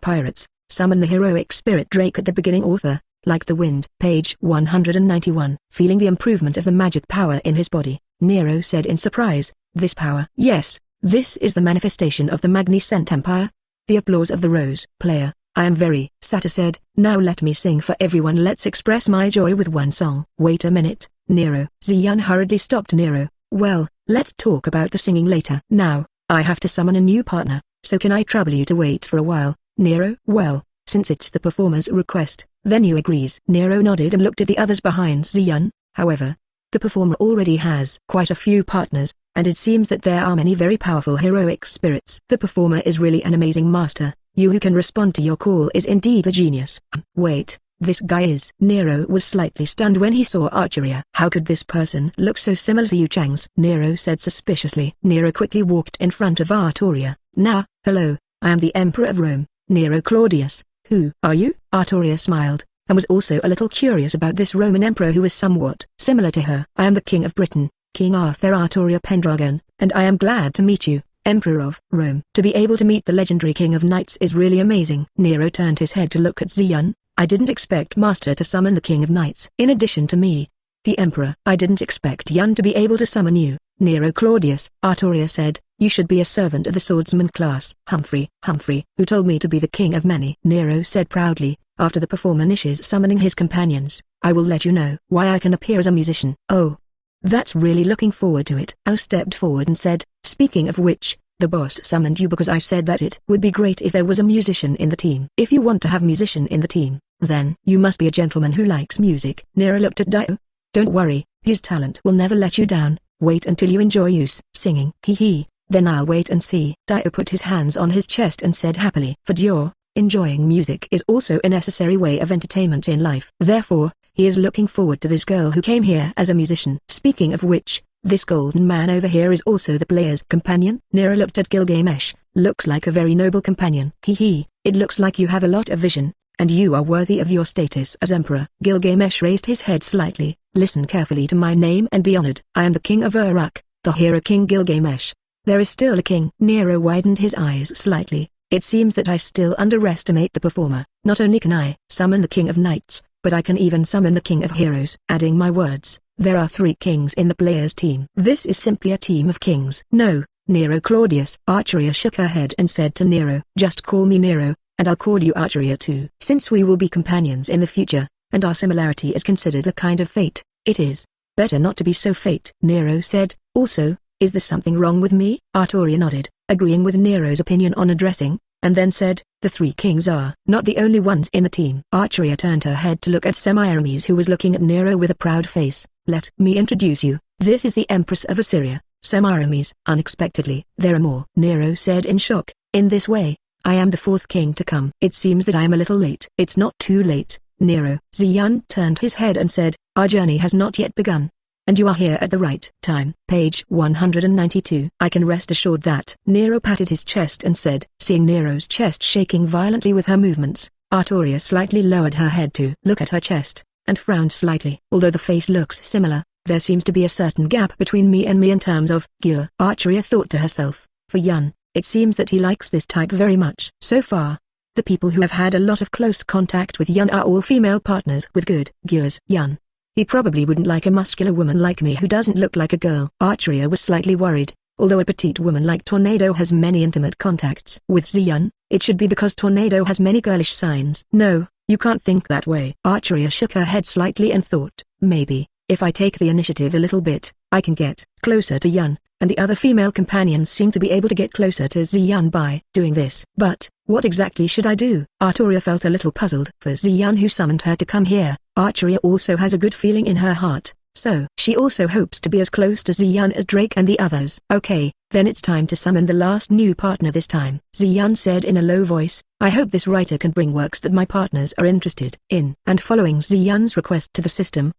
pirates, summon the heroic spirit Drake at the beginning. Author, like the wind. Page 191. Feeling the improvement of the magic power in his body, Nero said in surprise, this power? Yes, this is the manifestation of the magnificent empire. The applause of the rose. Player, I am very satisfied. Now let me sing for everyone. Let's express my joy with one song. Wait a minute, Nero. Zion hurriedly stopped Nero. Well, let's talk about the singing later. Now, I have to summon a new partner, so can I trouble you to wait for a while, Nero? Well, since it's the performer's request, then you agrees. Nero nodded and looked at the others behind Zion. However, the performer already has quite a few partners, and it seems that there are many very powerful heroic spirits. The performer is really an amazing master. You who can respond to your call is indeed a genius. Wait, this guy is. Nero was slightly stunned when he saw Archeria. How could this person look so similar to Yu Chang's? Nero said suspiciously. Nero quickly walked in front of Artoria. Hello, I am the Emperor of Rome, Nero Claudius. Who are you? Artoria smiled, and was also a little curious about this Roman emperor who was somewhat similar to her. I am the King of Britain, King Arthur Artoria Pendragon, and I am glad to meet you, Emperor of Rome. To be able to meet the legendary King of Knights is really amazing. Nero turned his head to look at Zion. I didn't expect Master to summon the King of Knights. In addition to me, the Emperor. I didn't expect Yun to be able to summon you, Nero Claudius. Artoria said, you should be a servant of the swordsman class. Humphrey, who told me to be the king of many. Nero said proudly, after the performer finishes summoning his companions, I will let you know why I can appear as a musician. Oh, that's really looking forward to it. I stepped forward and said, speaking of which, the boss summoned you because I said that it would be great if there was a musician in the team. If you want to have musician in the team, then you must be a gentleman who likes music. Nero looked at Dio. Don't worry, Yu's talent will never let you down. Wait until you enjoy Yu's singing. Hee. Then I'll wait and see. Dio put his hands on his chest and said happily. For Dio, enjoying music is also a necessary way of entertainment in life. Therefore, he is looking forward to this girl who came here as a musician. Speaking of which, this golden man over here is also the player's companion. Nero looked at Gilgamesh. Looks like a very noble companion. Hee. It looks like you have a lot of vision, and you are worthy of your status as emperor. Gilgamesh raised his head slightly. Listen carefully to my name and be honored. I am the king of Uruk, the hero King Gilgamesh. There is still a king. Nero widened his eyes slightly. It seems that I still underestimate the performer. Not only can I summon the King of Knights, but I can even summon the King of Heroes. Adding my words, there are 3 kings in the player's team. This is simply a team of kings. No, Nero Claudius. Archeria shook her head and said to Nero, just call me Nero, and I'll call you Archeria too. Since we will be companions in the future, and our similarity is considered a kind of fate, it is better not to be so fate. Nero said, also, is there something wrong with me? Artoria nodded, agreeing with Nero's opinion on addressing, and then said, the 3 kings are not the only ones in the team. Archeria turned her head to look at Semiramis, who was looking at Nero with a proud face. Let me introduce you. This is the Empress of Assyria, Semiramis. Unexpectedly, there are more. Nero said in shock. In this way, I am the 4th king to come. It seems that I am a little late. It's not too late, Nero. Zion turned his head and said, our journey has not yet begun. And you are here at the right time. Page 192. I can rest assured that. Nero patted his chest and said, seeing Nero's chest shaking violently with her movements, Artoria slightly lowered her head to look at her chest, and frowned slightly. Although the face looks similar, there seems to be a certain gap between me and me in terms of gear. Archeria thought to herself, for Yun, it seems that he likes this type very much. So far, the people who have had a lot of close contact with Yun are all female partners with good gears. Yun, he probably wouldn't like a muscular woman like me who doesn't look like a girl. Archeria was slightly worried. Although a petite woman like Tornado has many intimate contacts with Zion, it should be because Tornado has many girlish signs. No, you can't think that way. Archeria shook her head slightly and thought, maybe, if I take the initiative a little bit, I can get closer to Yun, and the other female companions seem to be able to get closer to Zion by doing this. But, what exactly should I do? Artoria felt a little puzzled. For Zion, who summoned her to come here, Archeria also has a good feeling in her heart, so she also hopes to be as close to Zion as Drake and the others. Okay, then it's time to summon the last new partner this time. Zion said in a low voice, I hope this writer can bring works that my partners are interested in. And following Zion's request to the system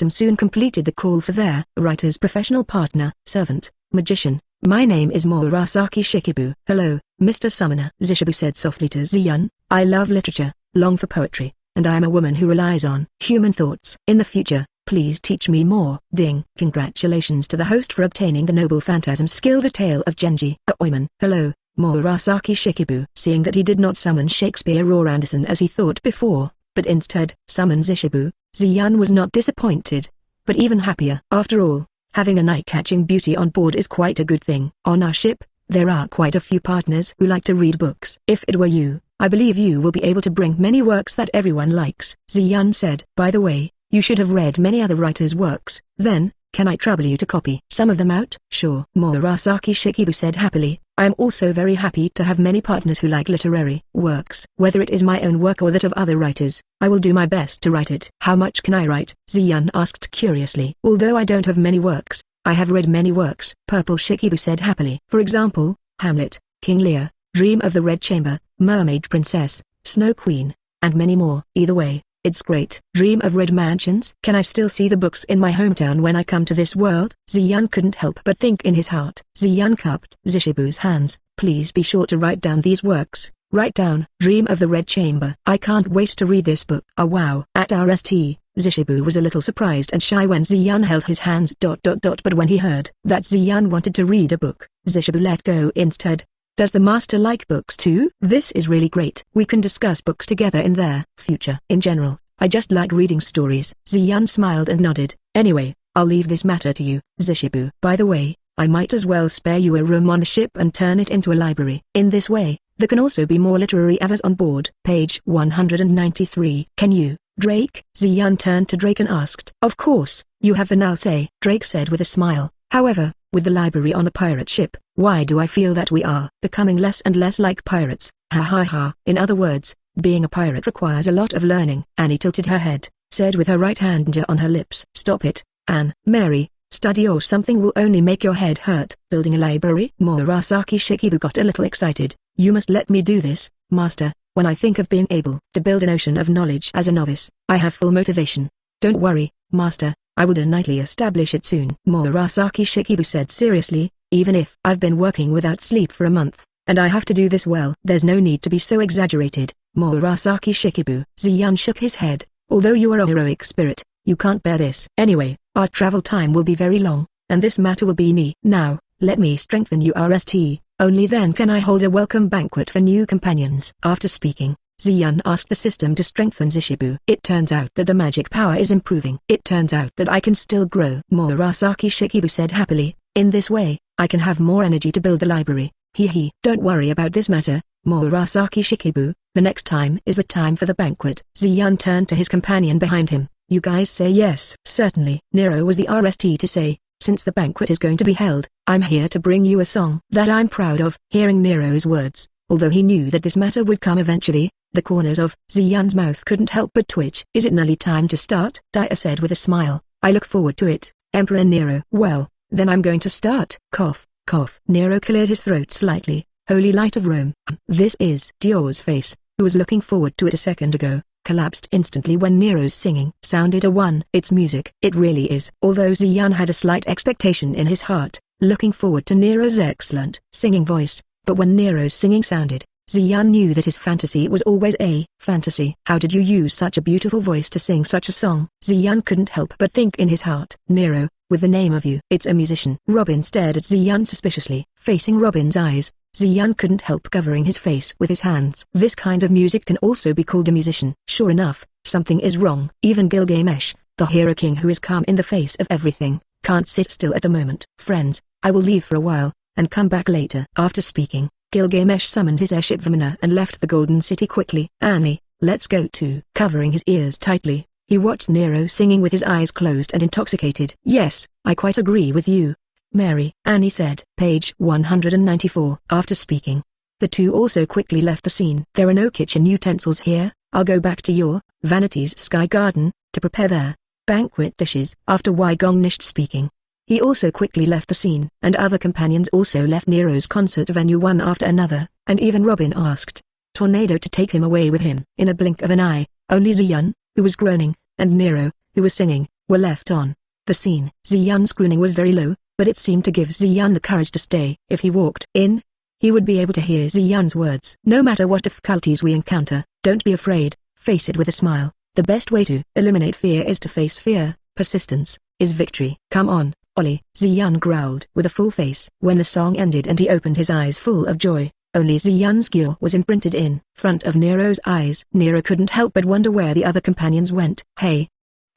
soon completed the call for their writer's professional partner, servant, magician. My name is Murasaki Shikibu. Hello, Mr. Summoner. Zishibu said softly to Zion, I love literature, long for poetry, and I am a woman who relies on human thoughts. In the future, please teach me more. Ding. Congratulations to the host for obtaining the noble phantasm skill. The Tale of Genji. Oiman. Hello, Murasaki Shikibu. Seeing that he did not summon Shakespeare or Anderson as he thought before, but instead summons Ishibu, Ziyun was not disappointed, but even happier. After all, having a eye-catching beauty on board is quite a good thing. On our ship, there are quite a few partners who like to read books. If it were you, I believe you will be able to bring many works that everyone likes. Ziyun said. By the way, you should have read many other writers' works. Then, can I trouble you to copy some of them out? Sure. Murasaki Shikibu said happily. I am also very happy to have many partners who like literary works. Whether it is my own work or that of other writers, I will do my best to write it. How much can I write? Ziyun asked curiously. Although I don't have many works, I have read many works. Purple Shikibu said happily. For example, Hamlet, King Lear, Dream of the Red Chamber, Mermaid Princess, Snow Queen, and many more. Either way, it's great. Dream of Red Mansions? Can I still see the books in my hometown when I come to this world? Ziyun couldn't help but think in his heart. Ziyun cupped Zishibu's hands. Please be sure to write down these works. Write down Dream of the Red Chamber. I can't wait to read this book. Oh wow. At RST, Zishibu was a little surprised and shy when Ziyun held his hands. But when he heard that Ziyun wanted to read a book, Zishibu let go instead. Does the master like books too? This is really great. We can discuss books together in their future. In general, I just like reading stories. Ziyun smiled and nodded. Anyway, I'll leave this matter to you, Zishibu. By the way, I might as well spare you a room on the ship and turn it into a library. In this way, there can also be more literary avars on board. Page 193. Can you, Drake? Ziyun turned to Drake and asked. Of course, you have the final say, Drake said with a smile. However, with the library on a pirate ship, why do I feel that we are becoming less and less like pirates? Ha ha ha. In other words, being a pirate requires a lot of learning. Annie tilted her head, said with her right hand on her lips. Stop it, Anne. Mary, study or something will only make your head hurt. Building a library? Murasaki Shikibu got a little excited. You must let me do this, master. When I think of being able to build an ocean of knowledge as a novice, I have full motivation. Don't worry, master, I will definitely establish it soon. Murasaki Shikibu said seriously, even if I've been working without sleep for a month, and I have to do this well. There's no need to be so exaggerated, Murasaki Shikibu. Ziyun shook his head. Although you are a heroic spirit, you can't bear this. Anyway, our travel time will be very long, and this matter will be knee. Now, let me strengthen you RST, only then can I hold a welcome banquet for new companions. After speaking, Ziyun asked the system to strengthen Zishibu. It turns out that the magic power is improving. It turns out that I can still grow. Murasaki Shikibu said happily. In this way, I can have more energy to build the library. Hee. Don't worry about this matter, Murasaki Shikibu. The next time is the time for the banquet. Ziyun turned to his companion behind him. You guys say yes. Certainly. Nero was the RST to say, since the banquet is going to be held, I'm here to bring you a song that I'm proud of. Hearing Nero's words, although he knew that this matter would come eventually, the corners of Ziyun's mouth couldn't help but twitch. Is it nearly time to start? Dia said with a smile. I look forward to it, Emperor Nero. Well, then I'm going to start. Cough, cough. Nero cleared his throat slightly. Holy light of Rome. This is Dio's face, who was looking forward to it a second ago, collapsed instantly when Nero's singing sounded a one. It's music. It really is. Although Ziyun had a slight expectation in his heart, looking forward to Nero's excellent singing voice, but when Nero's singing sounded, Ziyun knew that his fantasy was always a fantasy. How did you use such a beautiful voice to sing such a song? Ziyun couldn't help but think in his heart. Nero, with the name of you. It's a musician. Robin stared at Ziyun suspiciously. Facing Robin's eyes, Ziyun couldn't help covering his face with his hands. This kind of music can also be called a musician. Sure enough, something is wrong. Even Gilgamesh, the hero king who is calm in the face of everything, can't sit still at the moment. Friends, I will leave for a while, and come back later. After speaking, Gilgamesh summoned his airship Vimana and left the Golden City quickly. Annie, let's go too. Covering his ears tightly, he watched Nero singing with his eyes closed and intoxicated. Yes, I quite agree with you, Mary, Annie said. Page 194. After speaking, the two also quickly left the scene. There are no kitchen utensils here. I'll go back to your Vanity's Sky Garden to prepare their banquet dishes. After Wigongnished speaking, he also quickly left the scene, and other companions also left Nero's concert venue one after another, and even Robin asked Tornado to take him away with him. In a blink of an eye, only Ziyun, who was groaning, and Nero, who was singing, were left on the scene. Ziyun's crooning was very low, but it seemed to give Ziyun the courage to stay. If he walked in, he would be able to hear Ziyun's words. No matter what difficulties we encounter, don't be afraid, face it with a smile. The best way to eliminate fear is to face fear. Persistence is victory. Come on, Ollie, Ziyun growled with a full face. When the song ended and he opened his eyes full of joy, only Ziyun's gear was imprinted in front of Nero's eyes. Nero couldn't help but wonder where the other companions went. Hey,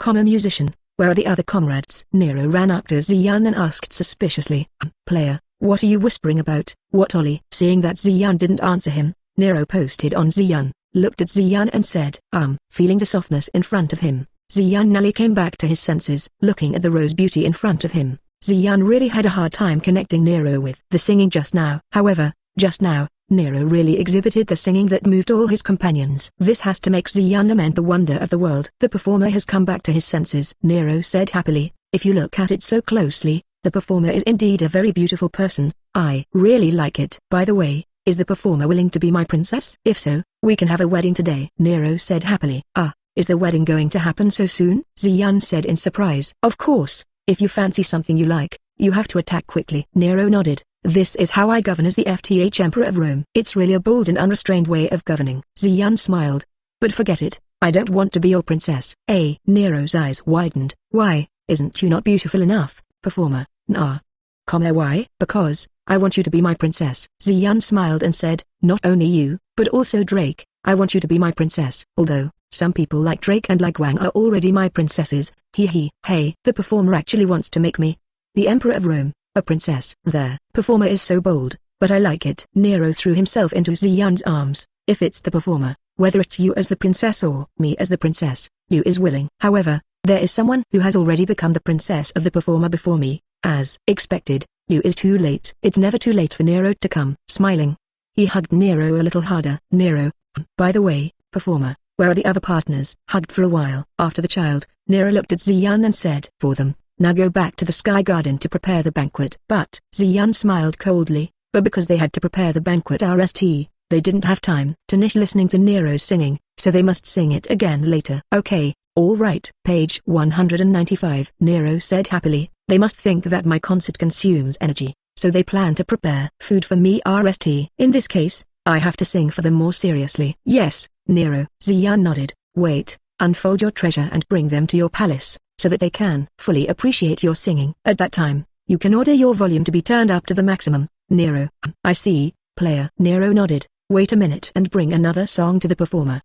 musician, where are the other comrades? Nero ran up to Ziyun and asked suspiciously, player, what are you whispering about? What Ollie? Seeing that Ziyun didn't answer him, Nero posted on Ziyun, looked at Ziyun and said, feeling the softness in front of him, Ziyun nearly came back to his senses. Looking at the rose beauty in front of him, Ziyun really had a hard time connecting Nero with the singing just now. However, just now, Nero really exhibited the singing that moved all his companions. This has to make Ziyun lament the wonder of the world. The performer has come back to his senses, Nero said happily. If you look at it so closely, the performer is indeed a very beautiful person. I really like it. By the way, is the performer willing to be my princess? If so, we can have a wedding today, Nero said happily. Is the wedding going to happen so soon? Ziyun said in surprise. Of course, if you fancy something you like, you have to attack quickly. Nero nodded. This is how I govern as the FTH Emperor of Rome. It's really a bold and unrestrained way of governing. Ziyun smiled. But forget it, I don't want to be your princess. Nero's eyes widened. Why, isn't you not beautiful enough, performer? Nah. Why? Because, I want you to be my princess. Ziyun smiled and said, not only you, but also Drake, I want you to be my princess. Although, some people like Drake and like Wang are already my princesses. Hey, the performer actually wants to make me the Emperor of Rome, a princess. The performer is so bold, but I like it. Nero threw himself into Ziyun's arms. If it's the performer, whether it's you as the princess or me as the princess, you is willing. However, there is someone who has already become the princess of the performer before me. As expected, you is too late. It's never too late for Nero to come. Smiling, he hugged Nero a little harder. Nero, by the way, performer, where are the other partners? Hugged for a while. After the child, Nero looked at Ziyun and said, for them, now go back to the Sky Garden to prepare the banquet. But Ziyun smiled coldly, but because they had to prepare the banquet they didn't have time to finish listening to Nero's singing, so they must sing it again later. Okay, all right. Page 195. Nero said happily, they must think that my concert consumes energy, so they plan to prepare food for me. In this case, I have to sing for them more seriously. Yes, Nero. Ziyun nodded. Wait, unfold your treasure and bring them to your palace, so that they can fully appreciate your singing. At that time, you can order your volume to be turned up to the maximum. Nero, I see, player. Nero nodded. Wait a minute and bring another song to the performer.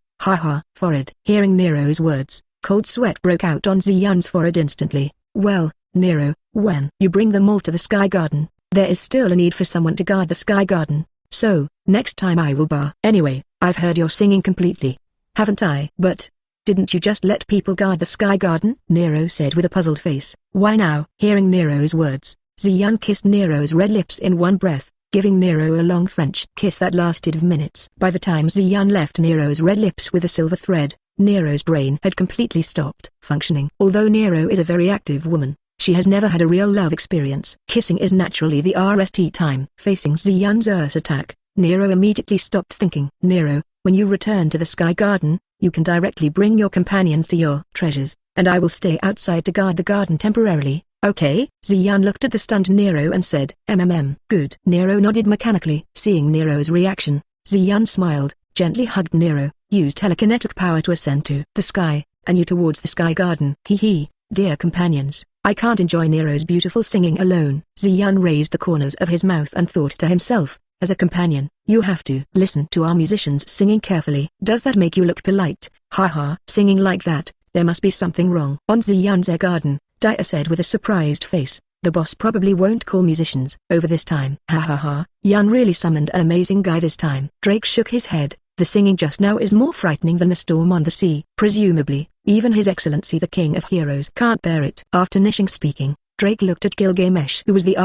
Forehead. Hearing Nero's words, cold sweat broke out on Ziyun's forehead instantly. Well, Nero, when you bring them all to the Sky Garden, there is still a need for someone to guard the Sky Garden. So, next time I will bar. Anyway, I've heard your singing completely, haven't I? But, didn't you just let people guard the Sky Garden? Nero said with a puzzled face. Why now? Hearing Nero's words, Ziyun kissed Nero's red lips in one breath, giving Nero a long French kiss that lasted minutes. By the time Ziyun left Nero's red lips with a silver thread, Nero's brain had completely stopped functioning. Although Nero is a very active woman, she has never had a real love experience. Kissing is naturally the time. Facing Ziyun's attack, Nero immediately stopped thinking. Nero, when you return to the Sky Garden, you can directly bring your companions to your treasures, and I will stay outside to guard the garden temporarily. Okay? Ziyun looked at the stunned Nero and said, Good. Nero nodded mechanically. Seeing Nero's reaction, Ziyun smiled, gently hugged Nero, used telekinetic power to ascend to the sky, and you towards the Sky Garden. Dear companions, I can't enjoy Nero's beautiful singing alone. Ziyun raised the corners of his mouth and thought to himself, as a companion, you have to listen to our musicians singing carefully. Does that make you look polite? Singing like that, there must be something wrong. On Ziyun's garden, Dia said with a surprised face, the boss probably won't call musicians over this time. Yun really summoned an amazing guy this time. Drake shook his head. The singing just now is more frightening than the storm on the sea. Presumably, even His Excellency the King of Heroes can't bear it. After finishing speaking, Drake looked at Gilgamesh who was the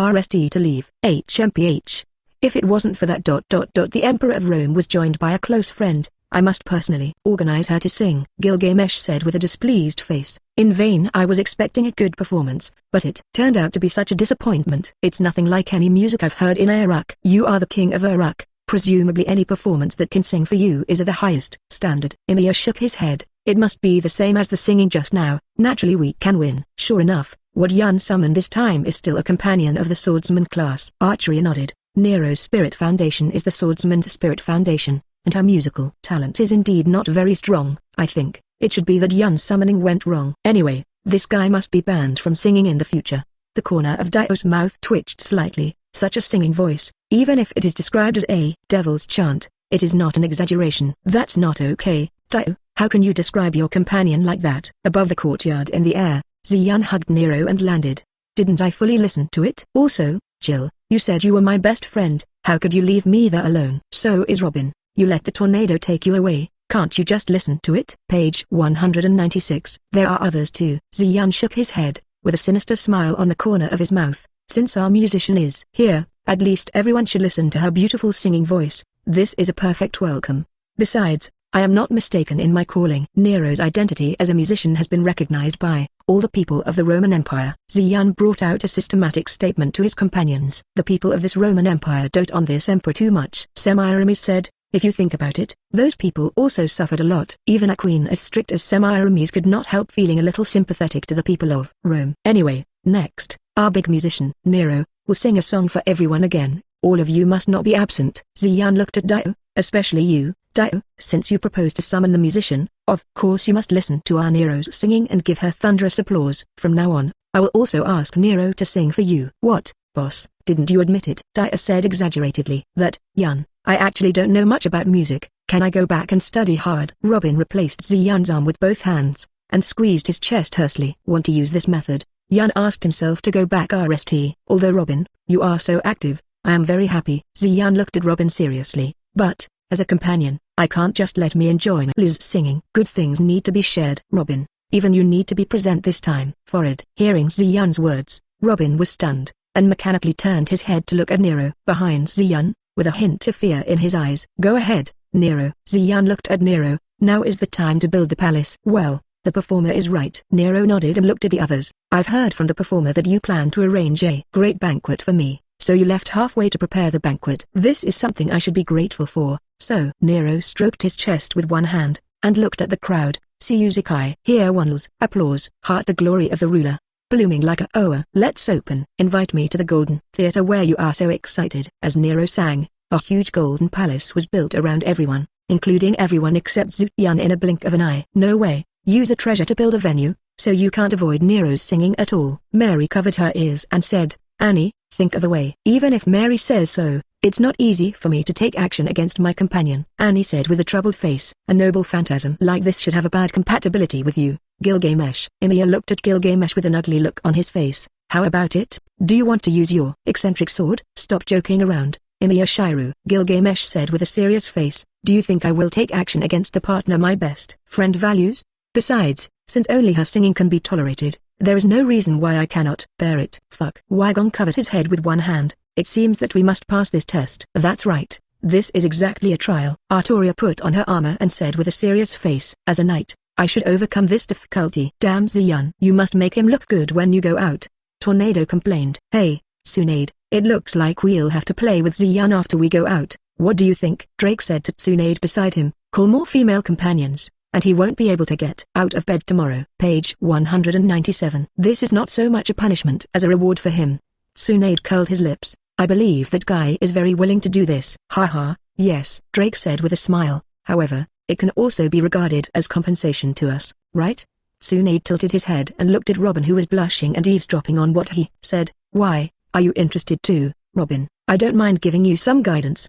to leave. HMPH. If it wasn't for that the Emperor of Rome was joined by a close friend, I must personally organize her to sing. Gilgamesh said with a displeased face. In vain I was expecting a good performance, but it turned out to be such a disappointment. It's nothing like any music I've heard in Iraq. You are the king of Iraq. Presumably any performance that can sing for you is of the highest standard. Ymir shook his head. It must be the same as the singing just now. Naturally we can win. Sure enough, what Yun summoned this time is still a companion of the swordsman class. Archery nodded. Nero's spirit foundation is the swordsman's spirit foundation, and her musical talent is indeed not very strong. I think it should be that Yun's summoning went wrong. Anyway, this guy must be banned from singing in the future. The corner of Dio's mouth twitched slightly. Such a singing voice, Even if it is described as a devil's chant, it is not an exaggeration. That's not okay, Tao. How can you describe your companion like that? Above the courtyard in the air, Ziyan hugged Nero and landed. Didn't I fully listen to it? Also, Jill, you said you were my best friend. How could you leave me there alone? So is Robin. You let the tornado take you away. Can't you just listen to it? Page 196. There are others too. Ziyan shook his head, with a sinister smile on the corner of his mouth. Since our musician is here, at least everyone should listen to her beautiful singing voice. This is a perfect welcome. Besides, I am not mistaken in my calling. Nero's identity as a musician has been recognized by all the people of the Roman Empire. Ziyan brought out a systematic statement to his companions. The people of this Roman Empire dote on this emperor too much. Semiramis said, if you think about it, those people also suffered a lot. Even a queen as strict as Semiramis could not help feeling a little sympathetic to the people of Rome. Anyway, next, our big musician, Nero, will sing a song for everyone again. All of you must not be absent. Ziyan looked at Dao, especially you, Dao, since you proposed to summon the musician, of course you must listen to our Nero's singing and give her thunderous applause. From now on, I will also ask Nero to sing for you. What, boss, didn't you admit it? Dao said exaggeratedly. That, Yan, I actually don't know much about music. Can I go back and study hard? Robin replaced Ziyan's arm with both hands, and squeezed his chest tersely. Want to use this method? Yan asked himself to go back RST. Although Robin, you are so active, I am very happy. Ziyan looked at Robin seriously. But, as a companion, I can't just let me enjoy Luz singing. Good things need to be shared. Robin, even you need to be present this time. Forehead. Hearing Ziyan's words, Robin was stunned, and mechanically turned his head to look at Nero. Behind Ziyan, with a hint of fear in his eyes. Go ahead, Nero. Ziyan looked at Nero. Now is the time to build the palace. Well, the performer is right. Nero nodded and looked at the others. I've heard from the performer that you plan to arrange a great banquet for me. So you left halfway to prepare the banquet. This is something I should be grateful for. So Nero stroked his chest with one hand, and looked at the crowd. See you Zikai. Here one's applause. Heart the glory of the ruler. Blooming like a oa. Let's open. Invite me to the golden theater where you are so excited. As Nero sang, a huge golden palace was built around everyone, including everyone except Zuyan in a blink of an eye. No way. Use a treasure to build a venue, so you can't avoid Nero's singing at all. Mary covered her ears and said, Annie, think of a way. Even if Mary says so, it's not easy for me to take action against my companion. Annie said with a troubled face. A noble phantasm like this should have a bad compatibility with you, Gilgamesh. Ymir looked at Gilgamesh with an ugly look on his face. How about it? Do you want to use your eccentric sword? Stop joking around, Ymir Shiru. Gilgamesh said with a serious face. Do you think I will take action against the partner my best friend values? Besides, since only her singing can be tolerated, there is no reason why I cannot bear it. Fuck. Wagon covered his head with one hand. It seems that we must pass this test. That's right. This is exactly a trial. Artoria put on her armor and said with a serious face. As a knight, I should overcome this difficulty. Damn Ziyan. You must make him look good when you go out. Tornado complained. Hey, Tsunade, it looks like we'll have to play with Ziyan after we go out. What do you think? Drake said to Tsunade beside him. Call more female companions, and he won't be able to get out of bed tomorrow. Page 197. This is not so much a punishment as a reward for him. Tsunade curled his lips. I believe that Guy is very willing to do this. Haha, yes, Drake said with a smile. However, it can also be regarded as compensation to us, right? Tsunade tilted his head and looked at Robin who was blushing and eavesdropping on what he said. Why, are you interested too, Robin? I don't mind giving you some guidance.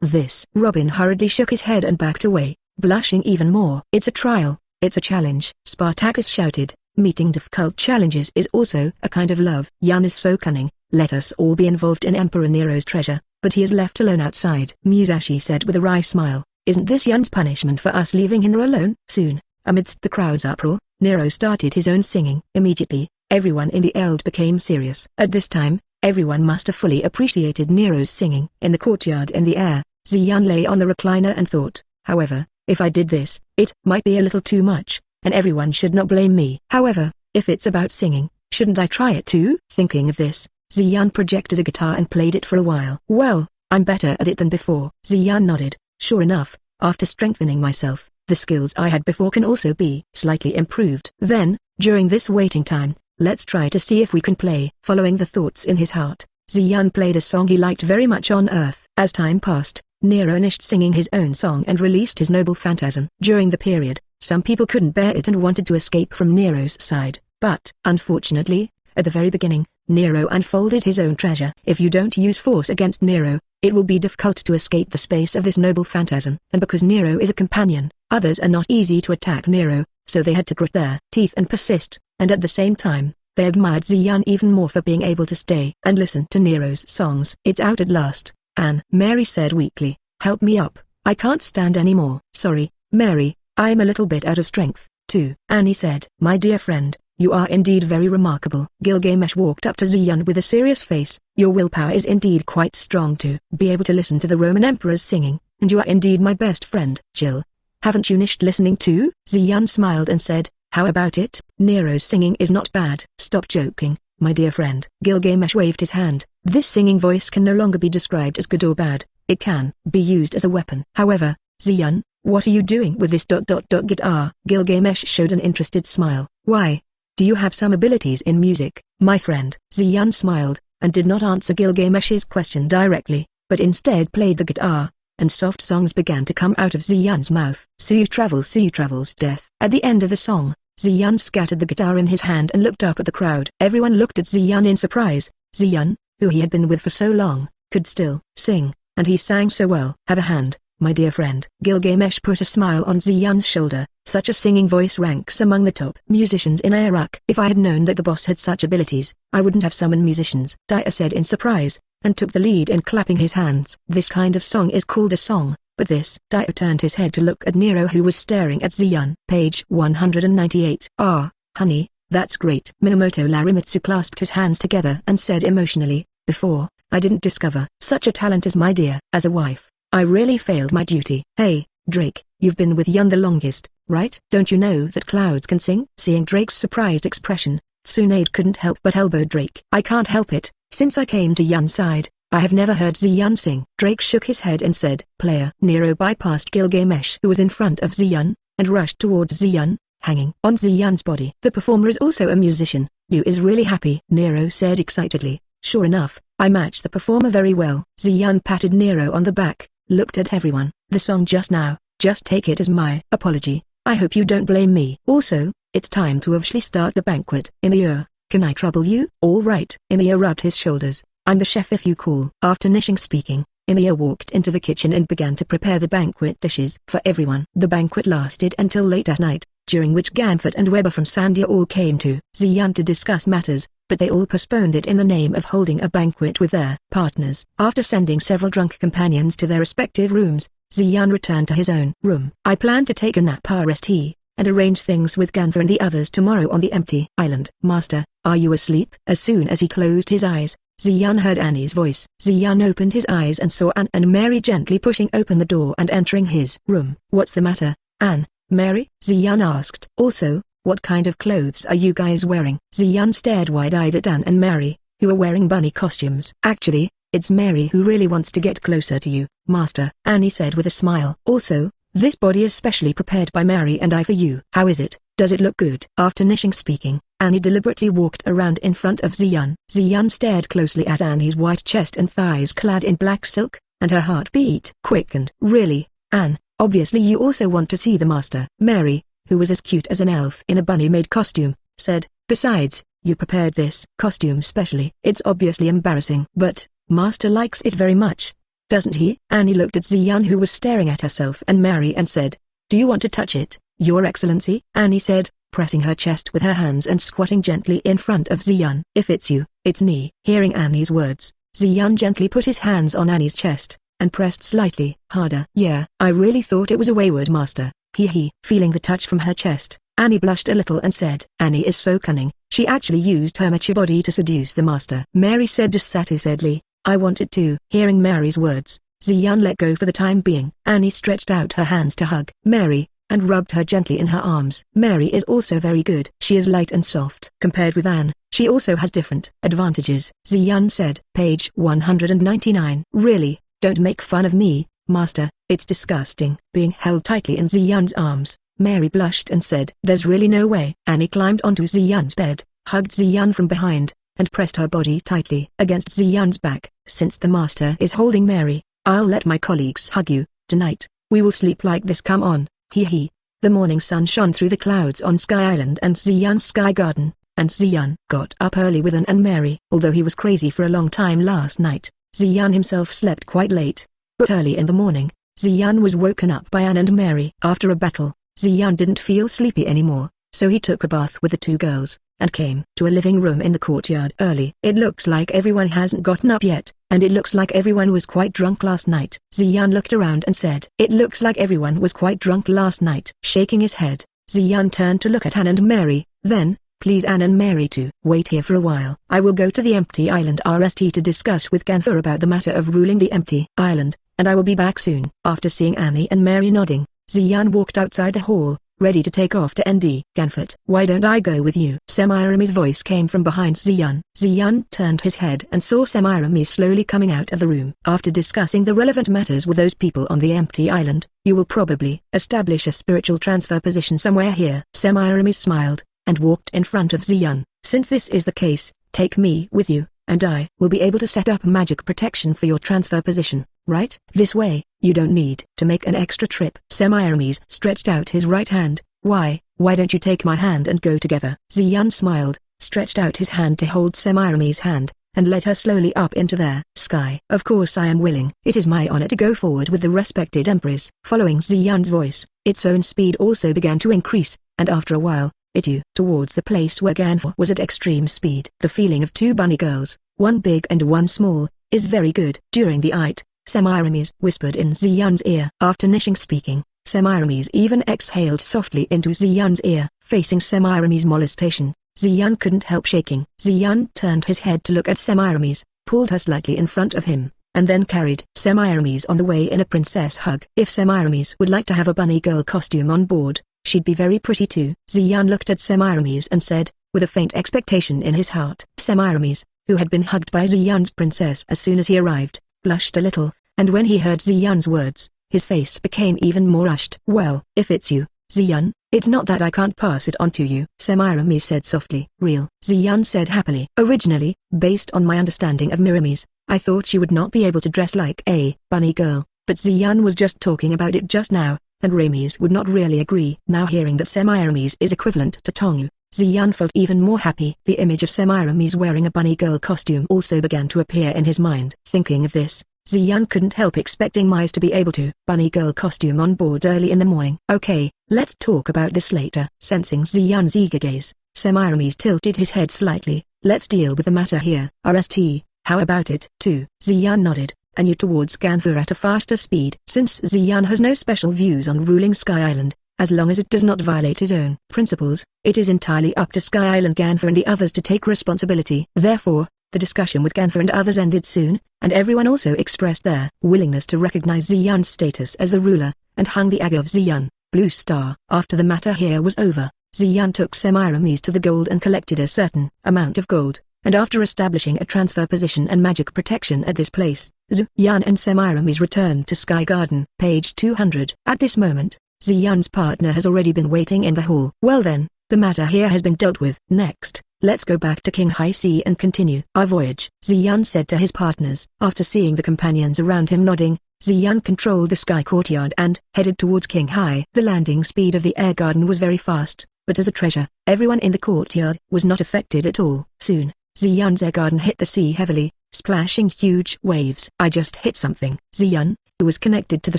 This. Robin hurriedly shook his head and backed away, blushing even more. It's a trial, it's a challenge. Spartacus shouted. Meeting difficult challenges is also a kind of love. Yan is so cunning. Let us all be involved in Emperor Nero's treasure, but he is left alone outside. Musashi said with a wry smile. Isn't this Yan's punishment for us leaving him there alone? Soon, amidst the crowd's uproar, Nero started his own singing. Immediately, everyone in the Eld became serious. At this time, everyone must have fully appreciated Nero's singing. In the courtyard in the air, Ziyan lay on the recliner and thought, however, if I did this, it might be a little too much, and everyone should not blame me. However, if it's about singing, shouldn't I try it too? Thinking of this, Ziyan projected a guitar and played it for a while. Well, I'm better at it than before. Ziyan nodded. Sure enough, after strengthening myself, the skills I had before can also be slightly improved. Then, during this waiting time, let's try to see if we can play. Following the thoughts in his heart, Ziyan played a song he liked very much on Earth. As time passed, Nero finished singing his own song and released his noble phantasm. During the period, some people couldn't bear it and wanted to escape from Nero's side, but, unfortunately, at the very beginning, Nero unfolded his own treasure. If you don't use force against Nero, it will be difficult to escape the space of this noble phantasm. And because Nero is a companion, others are not easy to attack Nero, so they had to grit their teeth and persist, and at the same time, they admired Zion even more for being able to stay and listen to Nero's songs. It's out at last, Anne. Mary said weakly, help me up, I can't stand anymore. Sorry, Mary, I'm a little bit out of strength, too. Annie said, my dear friend, you are indeed very remarkable. Gilgamesh walked up to Zion with a serious face. Your willpower is indeed quite strong to be able to listen to the Roman emperors singing, and you are indeed my best friend. Jill, haven't you finished listening too? Zion smiled and said, how about it? Nero's singing is not bad. Stop joking, my dear friend. Gilgamesh waved his hand. This singing voice can no longer be described as good or bad. It can be used as a weapon. However, Zion, what are you doing with this guitar? Gilgamesh showed an interested smile. Why? Do you have some abilities in music, my friend? Zion smiled, and did not answer Gilgamesh's question directly, but instead played the guitar, and soft songs began to come out of Zion's mouth. Suyu travels death. At the end of the song, Zion scattered the guitar in his hand and looked up at the crowd. Everyone looked at Zion in surprise. Zion, who he had been with for so long, could still sing, and he sang so well. Have a hand, my dear friend. Gilgamesh put a smile on Zion's shoulder. Such a singing voice ranks among the top musicians in Iraq. If I had known that the boss had such abilities, I wouldn't have summoned musicians, Dia said in surprise, and took the lead in clapping his hands. This kind of song is called a song, but this. Dia turned his head to look at Nero, who was staring at Zion. Page 198. Ah, honey, that's great. Minamoto Larimitsu clasped his hands together and said emotionally, before, I didn't discover such a talent as my dear. As a wife, I really failed my duty. Hey, Drake, you've been with Yun the longest, right? Don't you know that clouds can sing? Seeing Drake's surprised expression, Tsunade couldn't help but elbow Drake. I can't help it, since I came to Yun's side, I have never heard Zion sing. Drake shook his head and said, player. Nero bypassed Gilgamesh, who was in front of Zion, and rushed towards Zion, hanging on Zion's body. The performer is also a musician. You is really happy, Nero said excitedly. Sure enough, I matched the performer very well. Zion patted Nero on the back, looked at everyone. The song just now, just take it as my apology. I hope you don't blame me. Also, it's time to officially start the banquet. Ymir, can I trouble you? All right. Ymir rubbed his shoulders. I'm the chef if you call. After finishing speaking, Ymir walked into the kitchen and began to prepare the banquet dishes for everyone. The banquet lasted until late at night, during which Ganford and Weber from Sandia all came to Zion to discuss matters, but they all postponed it in the name of holding a banquet with their partners. After sending several drunk companions to their respective rooms, Zion returned to his own room. I plan to take a nap, rest he, and arrange things with Ganford and the others tomorrow on the empty island. Master, are you asleep? As soon as he closed his eyes, Zion heard Annie's voice. Zion opened his eyes and saw Anne and Mary gently pushing open the door and entering his room. What's the matter, Anne, Mary? Zion asked. Also, what kind of clothes are you guys wearing? Zion stared wide-eyed at Anne and Mary, who were wearing bunny costumes. Actually, it's Mary who really wants to get closer to you, Master, Annie said with a smile. Also, this body is specially prepared by Mary and I for you. How is it? Does it look good? After finishing speaking, Annie deliberately walked around in front of Zion. Zion stared closely at Annie's white chest and thighs clad in black silk, and her heart beat quickened. Really, Anne, obviously you also want to see the master. Mary, who was as cute as an elf in a bunny-made costume, said, besides, you prepared this costume specially. It's obviously embarrassing. But, Master likes it very much, doesn't he? Annie looked at Zion, who was staring at herself and Mary, and said, do you want to touch it, Your Excellency? Annie said, pressing her chest with her hands and squatting gently in front of Zion. If it's you, it's me. Hearing Annie's words, Zion gently put his hands on Annie's chest, and pressed slightly harder. Yeah, I really thought it was a wayward master. Feeling the touch from her chest, Annie blushed a little and said, Annie is so cunning, she actually used her mature body to seduce the master. Mary said dissatisfiedly, I want it too. Hearing Mary's words, Zion let go for the time being. Annie stretched out her hands to hug Mary, and rubbed her gently in her arms. Mary is also very good. She is light and soft. Compared with Anne, she also has different advantages, Zion said. Page 199. Really, don't make fun of me, Master, it's disgusting. Being held tightly in Zion's arms, Mary blushed and said, there's really no way. Annie climbed onto Zion's bed, hugged Zion from behind, and pressed her body tightly against Zion's back. Since the master is holding Mary, I'll let my colleagues hug you. Tonight, we will sleep like this. Come on. The morning sun shone through the clouds on Sky Island and Zion's Sky Garden, and Ziyun got up early with An and Mary. Although he was crazy for a long time last night, Ziyun himself slept quite late. But early in the morning, Ziyun was woken up by An and Mary. After a battle, Ziyun didn't feel sleepy anymore, so he took a bath with the two girls, and came to a living room in the courtyard early. It looks like everyone hasn't gotten up yet, and it looks like everyone was quite drunk last night. Ziyun looked around and said, "It looks like everyone was quite drunk last night." Shaking his head, Ziyun turned to look at An and Mary, then, "Please An and Mary to wait here for a while. I will go to the empty island RST to discuss with Ganther about the matter of ruling the empty island, and I will be back soon." After seeing Annie and Mary nodding, Ziyun walked outside the hall, ready to take off to ND. "Ganfort, why don't I go with you?" Semirami's voice came from behind Ziyun. Ziyun turned his head and saw Semirami slowly coming out of the room. "After discussing the relevant matters with those people on the empty island, you will probably establish a spiritual transfer position somewhere here." Semirami smiled, and walked in front of Ziyun. "Since this is the case, take me with you, and I will be able to set up magic protection for your transfer position, right? This way, you don't need to make an extra trip." Semiramis stretched out his right hand. Why don't you take my hand and go together?" Ziyun smiled, stretched out his hand to hold Semirami's hand, and led her slowly up into their sky. "Of course I am willing. It is my honor to go forward with the respected emperors." Following Ziyun's voice, its own speed also began to increase, and after a while, it flew towards the place where Ganfor was at extreme speed. "The feeling of two bunny girls, one big and one small, is very good." During the night, Semiramis whispered in Ziyun's ear. After finishing speaking, Semiramis even exhaled softly into Ziyun's ear. Facing Semiramis' molestation, Ziyun couldn't help shaking. Ziyun turned his head to look at Semiramis, pulled her slightly in front of him, and then carried Semiramis on the way in a princess hug. If Semiramis would like to have a bunny girl costume on board, she'd be very pretty too. Ziyun looked at Semiramis and said, with a faint expectation in his heart. Semiramis, who had been hugged by Ziyun's princess as soon as he arrived, blushed a little, and when he heard Ziyun's words, his face became even more hushed. "Well, if it's you, Ziyun, it's not that I can't pass it on to you," Semiramis said softly. "Real," Ziyun said happily. "Originally, based on my understanding of Miramis, I thought she would not be able to dress like a bunny girl, but Ziyun was just talking about it just now, and Ramis would not really agree." Now hearing that Semiramis is equivalent to Tongu, Ziyun felt even more happy. The image of Semiramis wearing a bunny girl costume also began to appear in his mind. Thinking of this, Ziyun couldn't help expecting Mais to be able to bunny girl costume on board early in the morning. "Okay, let's talk about this later." Sensing Ziyun's eager gaze, Semiramis tilted his head slightly. "Let's deal with the matter here. RST, how about it?" Ziyun nodded, and you towards Ganfor at a faster speed. Since Ziyun has no special views on ruling Sky Island, as long as it does not violate his own principles, it is entirely up to Sky Island Ganfor and the others to take responsibility. Therefore, the discussion with Ganfor and others ended soon, and everyone also expressed their willingness to recognize Ziyun's status as the ruler, and hung the egg of Ziyun, Blue Star. After the matter here was over, Ziyun took Semiramis to the gold and collected a certain amount of gold, and after establishing a transfer position and magic protection at this place, Ziyun and Semiramis returned to Sky Garden. Page 200. At this moment, Ziyun's partner has already been waiting in the hall. "Well then, the matter here has been dealt with. Next, let's go back to King High Sea and continue our voyage," Ziyun said to his partners. After seeing the companions around him nodding, Ziyun controlled the sky courtyard and headed towards King High. The landing speed of the air garden was very fast, but as a treasure, everyone in the courtyard was not affected at all. Soon, Ziyun's air garden hit the sea heavily, splashing huge waves. "I just hit something." Ziyun, who was connected to the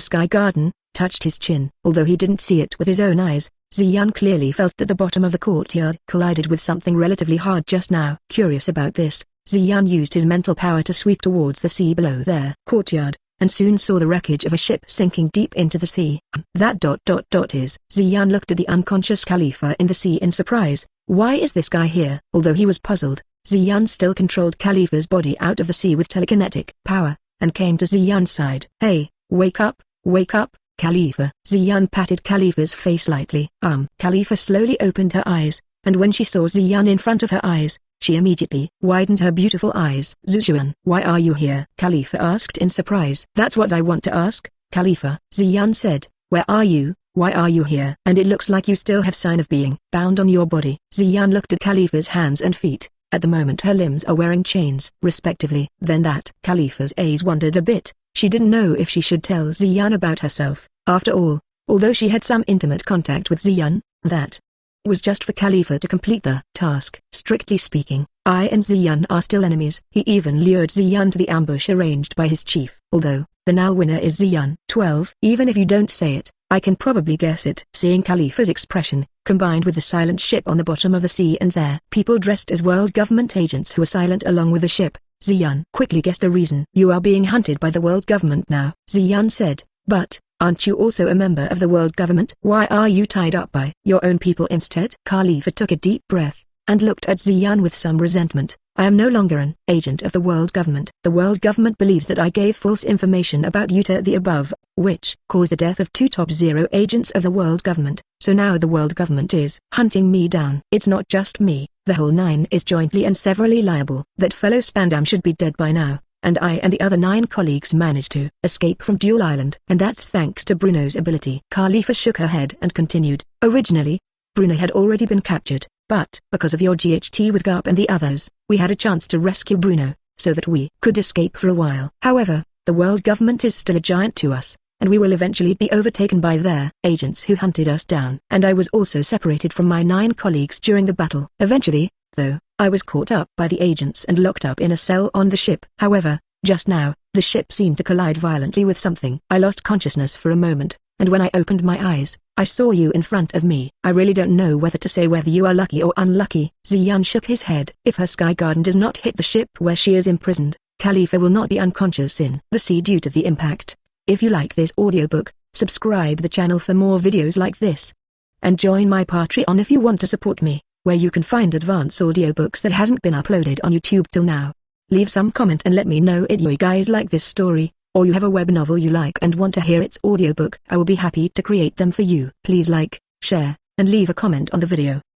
sky garden, touched his chin. Although he didn't see it with his own eyes, Ziyun clearly felt that the bottom of the courtyard collided with something relatively hard just now. Curious about this, Ziyun used his mental power to sweep towards the sea below their courtyard, and soon saw the wreckage of a ship sinking deep into the sea. That is. Ziyun looked at the unconscious Khalifa in the sea in surprise. Why is this guy here? Although he was puzzled, Ziyun still controlled Khalifa's body out of the sea with telekinetic power, and came to Ziyun's side. "Hey, wake up, Khalifa." Ziyun patted Khalifa's face lightly. Khalifa slowly opened her eyes, and when she saw Ziyun in front of her eyes, she immediately widened her beautiful eyes. "Ziyun, why are you here?" Khalifa asked in surprise. "That's what I want to ask, Khalifa." Ziyun said, "Where are you? Why are you here? And it looks like you still have sign of being bound on your body." Ziyun looked at Khalifa's hands and feet. At the moment her limbs are wearing chains, respectively. Then that Khalifa's eyes wandered a bit. She didn't know if she should tell Ziyun about herself. After all, although she had some intimate contact with Ziyun, that was just for Khalifa to complete the task. Strictly speaking, I and Ziyun are still enemies. He even lured Ziyun to the ambush arranged by his chief. Although, the now winner is Ziyun. 12. Even if you don't say it, I can probably guess it. Seeing Khalifa's expression, combined with the silent ship on the bottom of the sea and their people dressed as world government agents who were silent along with the ship, Ziyun quickly guessed the reason. You are being hunted by the world government now, Ziyun said, but, aren't you also a member of the world government? Why are you tied up by your own people instead? Khalifa took a deep breath, and looked at Ziyun with some resentment. I am no longer an agent of the world government. The world government believes that I gave false information about you to the above, which caused the death of 2 top 0 agents of the world government. So now the world government is hunting me down. It's not just me, the whole 9 is jointly and severally liable. That fellow Spandam should be dead by now, and I and the other 9 colleagues managed to escape from Duel Island. And that's thanks to Bruno's ability. Khalifa shook her head and continued, originally, Bruno had already been captured. But, because of your GHT with Garp and the others, we had a chance to rescue Bruno, so that we could escape for a while. However, the world government is still a giant to us, and we will eventually be overtaken by their agents who hunted us down. And I was also separated from my 9 colleagues during the battle. Eventually, though, I was caught up by the agents and locked up in a cell on the ship. However, just now, the ship seemed to collide violently with something. I lost consciousness for a moment, and when I opened my eyes, I saw you in front of me. I really don't know whether to say whether you are lucky or unlucky. Ziyun shook his head. If her sky garden does not hit the ship where she is imprisoned, Khalifa will not be unconscious in the sea due to the impact. If you like this audiobook, subscribe the channel for more videos like this. And join my Patreon if you want to support me, where you can find advanced audiobooks that hasn't been uploaded on YouTube till now. Leave some comment and let me know if you guys like this story, or you have a web novel you like and want to hear its audiobook. I will be happy to create them for you. Please like, share, and leave a comment on the video.